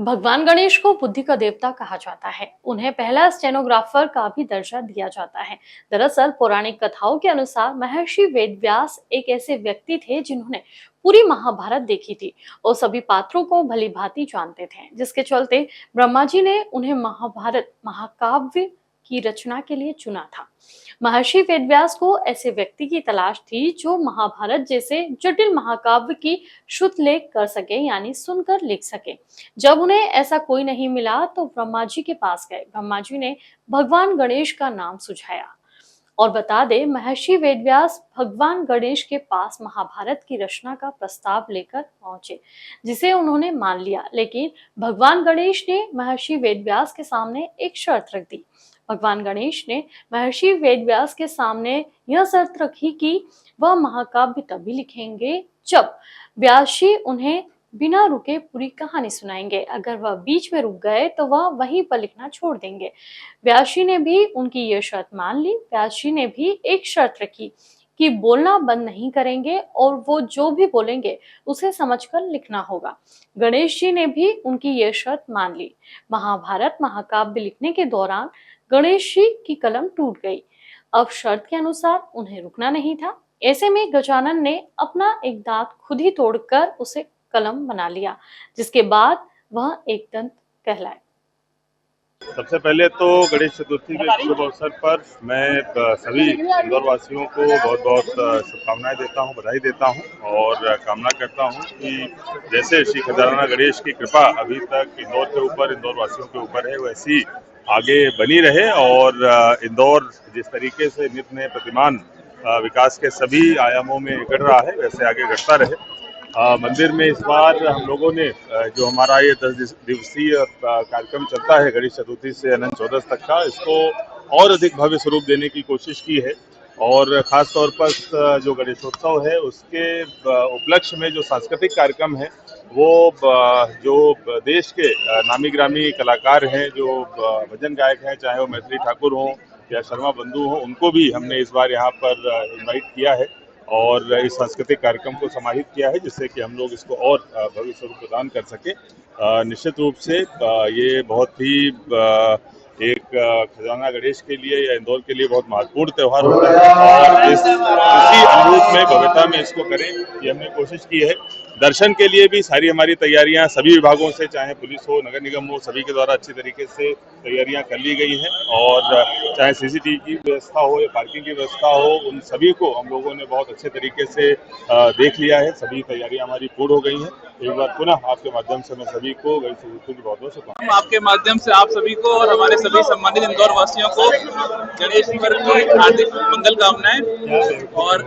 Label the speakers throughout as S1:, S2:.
S1: भगवान गणेश को बुद्धि का देवता कहा जाता है। उन्हें पहला स्टेनोग्राफर का भी दर्जा दिया जाता है। दरअसल पौराणिक कथाओं के अनुसार महर्षि वेदव्यास एक ऐसे व्यक्ति थे जिन्होंने पूरी महाभारत देखी थी और सभी पात्रों को भली भांति जानते थे, जिसके चलते ब्रह्मा जी ने उन्हें महाभारत महाकाव्य की रचना के लिए चुना था। महर्षि वेदव्यास को ऐसे व्यक्ति की तलाश थी जो महाभारत जैसे जटिल महाकाव्य की शुद्ध लेख कर सके, यानी सुनकर लिख सके। जब उन्हें ऐसा कोई नहीं मिला तो ब्रह्मा जी के पास गए। ब्रह्मा जी ने भगवान गणेश का नाम सुझाया और बता दे, महर्षि वेदव्यास भगवान गणेश के पास महाभारत की रचना का प्रस्ताव लेकर पहुंचे, जिसे उन्होंने मान लिया। लेकिन भगवान गणेश ने महर्षि वेदव्यास के सामने एक शर्त रख दी। भगवान गणेश ने महर्षि वेदव्यास के सामने यह शर्त रखी कि वह महाकाव्य तभी लिखेंगे जब व्यास जी उन्हें बिना रुके पूरी कहानी सुनाएंगे। अगर वह बीच में रुक गए तो वह वहीं पर लिखना छोड़ देंगे। व्यास जी ने भी उनकी ये शर्त मान ली। व्यास जी ने भी एक शर्त रखी कि बोलना बंद नहीं करेंगे और वो जो भी बोलेंगे उसे समझकर लिखना होगा। गणेश जी ने भी उनकी ये शर्त मान ली। महाभारत महाकाव्य लिखने के दौरान गणेश जी की कलम टूट गई। अब शर्त के अनुसार उन्हें रुकना नहीं था। ऐसे में गजानन ने अपना एक दांत खुद ही तोड़कर उसे कलम बना लिया, जिसके बाद वह एक दंत कहलाए।
S2: सबसे पहले तो गणेश चतुर्थी के शुभ अवसर पर मैं सभी इंदौर वासियों को बहुत बहुत शुभकामनाएं देता हूं, बधाई देता हूं और कामना करता हूं कि जैसे श्री खजाना गणेश की कृपा अभी तक इंदौर के ऊपर, इंदौर वासियों के ऊपर है, वैसी आगे बनी रहे और इंदौर जिस तरीके से नित्य नए प्रतिमान विकास के सभी आयामों में बढ़ रहा है, वैसे आगे बढ़ता रहे। मंदिर में इस बार हम लोगों ने जो हमारा ये 10 दिवसीय कार्यक्रम चलता है गणेश चतुर्थी से अनंत चौदस तक का, इसको और अधिक भव्य स्वरूप देने की कोशिश की है और खास तौर पर जो गणेशोत्सव है उसके उपलक्ष्य में जो सांस्कृतिक कार्यक्रम है वो जो देश के नामी ग्रामी कलाकार हैं, जो भजन गायक हैं, चाहे वो मैथिली ठाकुर हों या शर्मा बंधु हों, उनको भी हमने इस बार यहाँ पर इनवाइट किया है और इस सांस्कृतिक कार्यक्रम को समाहित किया है, जिससे कि हम लोग इसको और भव्य स्वरूप प्रदान कर सके। निश्चित रूप से ये बहुत ही एक खजाना गणेश के लिए या इंदौर के लिए बहुत महत्वपूर्ण त्यौहार होता है और इसी अनुरूप में भव्यता में इसको करें, ये हमने कोशिश की है। दर्शन के लिए भी सारी हमारी तैयारियां सभी विभागों से, चाहे पुलिस हो, नगर निगम हो, सभी के द्वारा अच्छी तरीके से तैयारियां कर ली गई हैं और चाहे सीसीटीवी की व्यवस्था हो या पार्किंग की व्यवस्था हो, उन सभी को हम लोगों ने बहुत अच्छे तरीके से देख लिया है। सभी तैयारियां हमारी पूर्ण हो गई हैं। एक बार पुनः आपके माध्यम से मैं सभी को गणेश चतुर्थी की बहुत बहुत शुभकामनाएं।
S3: आपके माध्यम से आप सभी को और हमारे सभी सम्मानित इंदौर वासियों को गणेश पर्व की हार्दिक मंगल कामनाएं और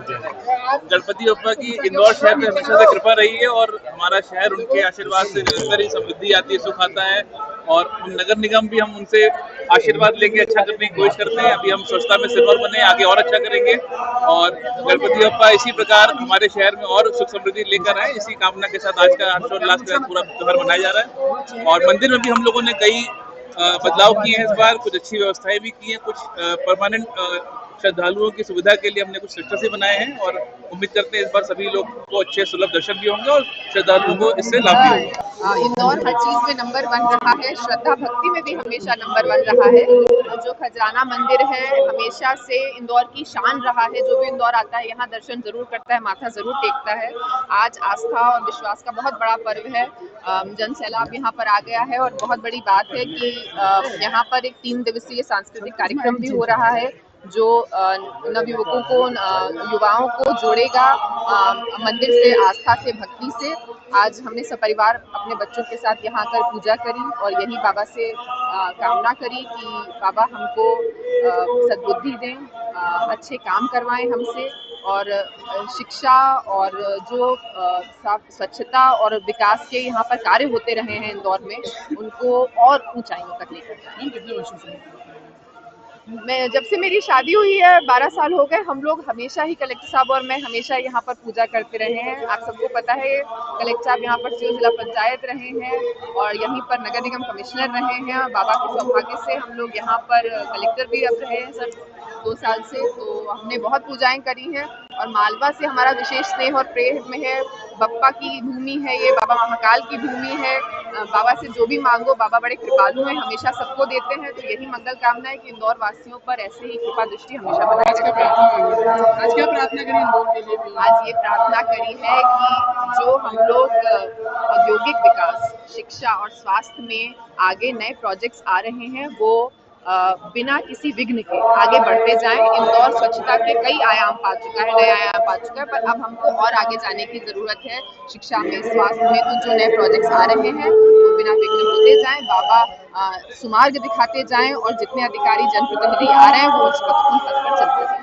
S3: गणपति बप्पा की इंदौर शहर में हमेशा से कृपा रही है और हमारा शहर उनके आशीर्वाद से निरंतर ही समृद्धि आती है, सुख आता है और हम नगर निगम भी हम उनसे आशीर्वाद लेके अच्छा करने की कोशिश करते हैं। अभी हम स्वच्छता में सिरमौर बने, आगे और अच्छा करेंगे और गणपति बप्पा इसी प्रकार हमारे शहर में और सुख समृद्धि लेकर आए, इसी कामना के साथ आज का हर्षोल्लास के साथ पूरा त्योहार मनाया जा रहा है। और मंदिर में भी हम लोगों ने कई बदलाव किए हैं इस बार, कुछ अच्छी व्यवस्थाएं भी की हैं, कुछ परमानेंट श्रद्धालुओं की सुविधा के लिए हमने कुछ सिस्टम से बनाए हैं और उम्मीद करते हैं इस बार सभी लोग को अच्छे सुलभ दर्शन भी होंगे और श्रद्धालुओं को इससे लाभ भी होगा।
S4: इंदौर हर चीज में नंबर 1 रहा है, श्रद्धा भक्ति में भी हमेशा नंबर 1 रहा है। जो खजाना मंदिर है हमेशा से इंदौर की शान रहा है। जो भी इंदौर आता है यहाँ दर्शन जरूर करता है, माथा जरूर टेकता है। आज आस्था और विश्वास का बहुत बड़ा पर्व है। जन सैलाब यहाँ पर आ गया है और बहुत बड़ी बात है कि यहाँ पर एक 3 दिवसीय सांस्कृतिक कार्यक्रम भी हो रहा है जो नवयुवकों को, युवाओं को जोड़ेगा मंदिर से, आस्था से, भक्ति से। आज हमने सपरिवार अपने बच्चों के साथ यहाँ आकर पूजा करी और यही बाबा से कामना करी कि बाबा हमको सद्बुद्धि दें, अच्छे काम करवाएं हमसे और शिक्षा और जो स्वच्छता और विकास के यहाँ पर कार्य होते रहे हैं इंदौर में, उनको और ऊंचाइयों तक लेकर जाएं। मैं जब से मेरी शादी हुई है 12 साल हो गए, हम लोग हमेशा ही कलेक्टर साहब और मैं हमेशा यहाँ पर पूजा करते रहे हैं। आप सबको पता है कलेक्टर साहब यहाँ पर जिला पंचायत रहे हैं और यहीं पर नगर निगम कमिश्नर रहे हैं। बाबा के सौभाग्य से हम लोग यहाँ पर कलेक्टर भी अब रहे हैं। सर 2 साल से, तो हमने बहुत पूजाएं करी हैं और मालवा से हमारा विशेष स्नेह और प्रेम है। बप्पा की भूमि है ये, बाबा महाकाल की भूमि है। बाबा से जो भी मांगो, बाबा बड़े कृपालु हैं, हमेशा सबको देते हैं। तो यही मंगल कामना है कि इंदौर वासियों पर ऐसे ही कृपा दृष्टि हमेशा बनाए
S5: आज क्या प्रार्थना करी इंदौर के लिए भी?
S4: आज ये प्रार्थना करी है कि जो हम लोग औद्योगिक विकास, शिक्षा और स्वास्थ्य में आगे नए प्रोजेक्ट्स आ रहे हैं, वो बिना किसी विघ्न के आगे बढ़ते जाएं। इंदौर स्वच्छता के कई आयाम पा चुका है, नए आयाम पा चुका है, पर अब हमको और आगे जाने की जरूरत है। शिक्षा में, स्वास्थ्य में तो जो नए प्रोजेक्ट्स आ रहे हैं वो बिना विघ्न होते जाएं, बाबा सुमार्ग दिखाते जाएं और जितने अधिकारी जनप्रतिनिधि आ रहे हैं वो उस पथ पर चलते जाएं।